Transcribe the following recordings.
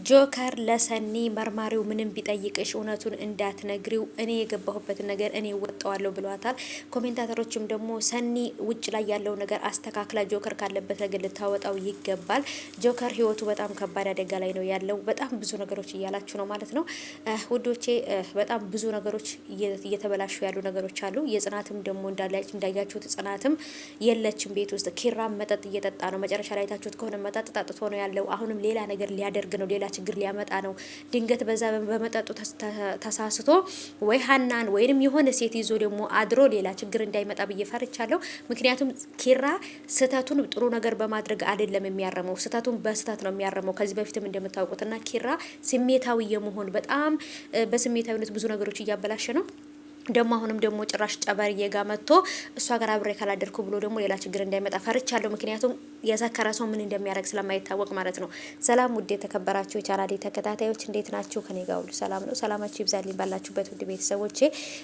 ጆከር ለሰኒ መርማሪው ምንም ቢጠይቅሽ እውነቱን እንዳትነግሪው እኔ የገባሁበትን ነገር እኔ ወጣዋለሁ ብሏታል። ኮሜንታተሮችም ደግሞ ሰኒ ውጭ ላይ ያለው ነገር አስተካክላ ጆከር ካለበት ነገር ልታወጣው ይገባል። ጆከር ህይወቱ በጣም ከባድ አደጋ ላይ ነው ያለው። በጣም ብዙ ነገሮች እያላችሁ ነው ማለት ነው ውዶቼ። በጣም ብዙ ነገሮች እየተበላሹ ያሉ ነገሮች አሉ። የጽናትም ደግሞ እንዳያችሁት ጽናትም የለችም ቤት ውስጥ። ኪራም መጠጥ እየጠጣ ነው። መጨረሻ ላይ ታችሁት ከሆነ መጠጥ ጠጥቶ ነው ያለው። አሁንም ሌላ ነገር ሊያደርግ ነው፣ ሌላ ችግር ሊያመጣ ነው። ድንገት በዛ በመጠጡ ተሳስቶ ወይ ሀናን ወይንም የሆነ ሴት ይዞ ደግሞ አድሮ ሌላ ችግር እንዳይመጣ ብዬ ፈርቻለሁ። ምክንያቱም ኪራ ስህተቱን ጥሩ ነገር በማድረግ አይደለም የሚያረመው፣ ስህተቱን በስህተት ነው የሚያረመው። ከዚህ በፊትም እንደምታውቁትና ኪራ ስሜታዊ የመሆን በጣም በስሜታዊነት ብዙ ነገሮች እያበላሸ ነው። ደግሞ አሁንም ደግሞ ጭራሽ ጨበርዬ ጋር መጥቶ እሷ ጋር አብሬ ካላደርኩ ብሎ ደግሞ ሌላ ችግር እንዳይመጣ ፈርቻለሁ። ምክንያቱም የሰከረ ሰው ምን እንደሚያደርግ ስለማይታወቅ ማለት ነው። ሰላም ውድ የተከበራችሁ የቻናሌ ተከታታዮች እንዴት ናችሁ? ከኔ ጋር ሁሉ ሰላም ነው። ሰላማችሁ ይብዛልኝ ባላችሁበት ውድ ቤተሰቦቼ።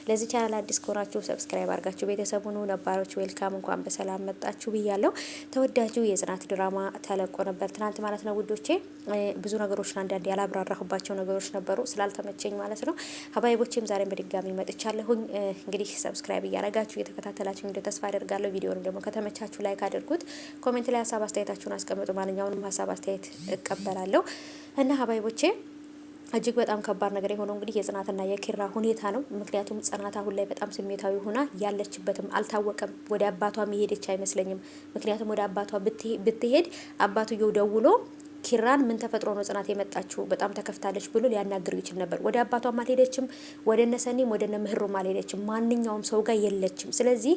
ለዚህ ቻናል አዲስ ከሆናችሁ ሰብስክራይብ አድርጋችሁ ቤተሰቡ ነው። ነባሮች ዌልካም፣ እንኳን በሰላም መጣችሁ ብያለሁ። ተወዳጁ የጽናት ድራማ ተለቆ ነበር ትናንት ማለት ነው ውዶቼ። ብዙ ነገሮችን አንዳንድ ያላብራራሁባቸው ነገሮች ነበሩ ስላልተመቸኝ ማለት ነው። ሀባይቦቼም ዛሬም በድጋሚ መጥቻለሁ። እንግዲህ ሰብስክራይብ እያረጋችሁ እየተከታተላችሁ እንደ ተስፋ አደርጋለሁ። ቪዲዮውን ደግሞ ከተመቻችሁ ላይክ አድርጉት። ኮሜንት ላይ ሀሳብ አስተያየታችሁን አስቀምጡ። ማንኛውንም ሀሳብ አስተያየት እቀበላለሁ እና ሀባይቦቼ እጅግ በጣም ከባድ ነገር የሆነው እንግዲህ የጽናትና የኪራ ሁኔታ ነው። ምክንያቱም ጽናት አሁን ላይ በጣም ስሜታዊ ሆና ያለችበትም አልታወቀም። ወደ አባቷ መሄደች አይመስለኝም። ምክንያቱም ወደ አባቷ ብትሄድ አባትየው ደውሎ ኪራን ምን ተፈጥሮ ነው ጽናት የመጣችው በጣም ተከፍታለች ብሎ ሊያናግሩ ይችል ነበር። ወደ አባቷም አልሄደችም፣ ወደ እነሰኒም ወደ እነ ምህሩም አልሄደችም። ማንኛውም ሰው ጋር የለችም። ስለዚህ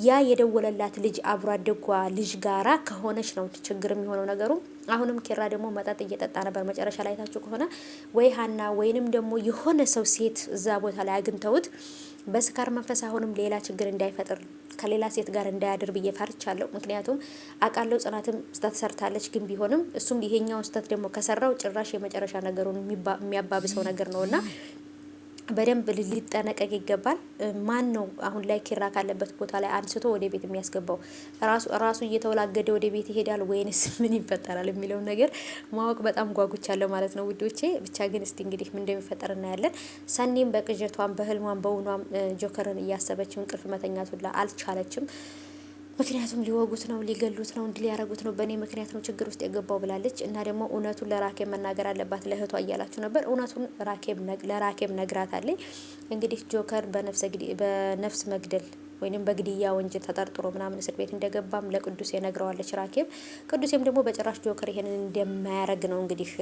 ያ የደወለላት ልጅ አብሮ አደጓ ልጅ ጋራ ከሆነች ነው ችግር የሚሆነው ነገሩ። አሁንም ኪራ ደግሞ መጠጥ እየጠጣ ነበር። መጨረሻ ላይ ታችሁ ከሆነ ወይ ሀና ወይንም ደግሞ የሆነ ሰው ሴት እዛ ቦታ ላይ አግኝተውት በስካር መንፈስ አሁንም ሌላ ችግር እንዳይፈጥር ከሌላ ሴት ጋር እንዳያድር ብዬ ፈርቻለሁ። ምክንያቱም አውቃለሁ ጽናትም ስህተት ሰርታለች፣ ግን ቢሆንም እሱም ይሄኛውን ስህተት ደግሞ ከሰራው ጭራሽ የመጨረሻ ነገሩን የሚያባብሰው ነገር ነውና በደንብ ሊጠነቀቅ ይገባል። ማን ነው አሁን ላይ ኪራ ካለበት ቦታ ላይ አንስቶ ወደ ቤት የሚያስገባው? ራሱ እየተወላገደ ወደ ቤት ይሄዳል ወይንስ ምን ይፈጠራል የሚለው ነገር ማወቅ በጣም ጓጉቻለሁ ማለት ነው ውዶቼ። ብቻ ግን እስቲ እንግዲህ ምን እንደሚፈጠር እናያለን። ሰኒም በቅዠቷም በህልሟም በውኗም ጆከርን እያሰበች እንቅልፍ መተኛት ሁላ አልቻለችም። ምክንያቱም ሊወጉት ነው፣ ሊገሉት ነው፣ እንዲህ ሊያረጉት ነው፣ በእኔ ምክንያት ነው ችግር ውስጥ የገባው ብላለች። እና ደግሞ እውነቱን ለራኬብ መናገር አለባት ለእህቷ እያላችሁ ነበር። እውነቱን ለራኬብ ነግራታለች። እንግዲህ ጆከር በነፍስ መግደል ወይንም በግድያ ወንጀል ተጠርጥሮ ምናምን እስር ቤት እንደገባም ለቅዱስ ነግረዋለች ራኬብ። ቅዱስም ደግሞ በጭራሽ ጆከር ይሄንን እንደማያረግ ነው እንግዲህ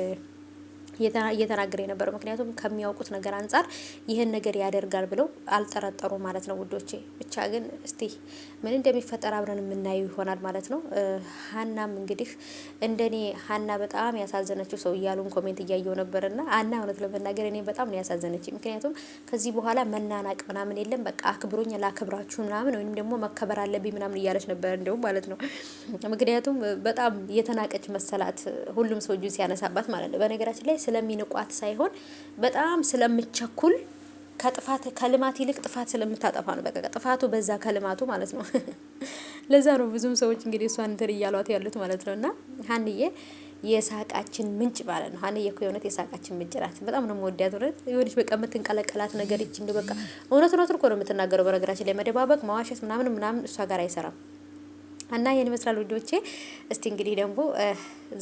እየተናገረ የነበረው። ምክንያቱም ከሚያውቁት ነገር አንጻር ይህን ነገር ያደርጋል ብለው አልጠረጠሩ ማለት ነው ውዶቼ። ብቻ ግን እስቲ ምን እንደሚፈጠር አብረን የምናየው ይሆናል ማለት ነው። ሀናም እንግዲህ እንደኔ ሀና በጣም ያሳዘነችው ሰው እያሉን ኮሜንት እያየው ነበርና ሀና እውነት ለመናገር እኔ በጣም ነው ያሳዘነችኝ። ምክንያቱም ከዚህ በኋላ መናናቅ ምናምን የለም፣ በቃ አክብሮኝ ላክብራችሁ ምናምን ወይንም ደግሞ መከበር አለብኝ ምናምን እያለች ነበር እንደውም ማለት ነው። ምክንያቱም በጣም የተናቀች መሰላት ሁሉም ሰው እጁ ሲያነሳባት ማለት ነው። በነገራችን ላይ ስለሚንቋት ሳይሆን በጣም ስለምቸኩል ከልማት ይልቅ ጥፋት ስለምታጠፋ ነው። በቃ ጥፋቱ በዛ ከልማቱ ማለት ነው። ለዛ ነው ብዙም ሰዎች እንግዲህ እሷን እንትን እያሏት ያሉት ማለት ነው። እና ሀንዬ የሳቃችን ምንጭ ማለት ነው። ሀንዬ እኮ የእውነት የሳቃችን ምንጭ ናት። በጣም ነው የምወዳት እውነት። የሆነች በቃ የምትንቀለቀላት ነገር ይች እንደ በቃ እውነት እኮ ነው የምትናገረው። በነገራችን ላይ መደባበቅ ማዋሸት ምናምን እሷ ጋር አይሰራም። እና ይሄን ይመስላል ውዶቼ። እስቲ እንግዲህ ደግሞ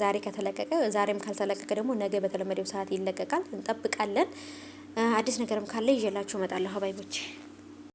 ዛሬ ከተለቀቀ ዛሬም ካልተለቀቀ ደግሞ ነገ በተለመደው ሰዓት ይለቀቃል፣ እንጠብቃለን። አዲስ ነገርም ካለ ይዤላችሁ እመጣለሁ ሀባይቦቼ።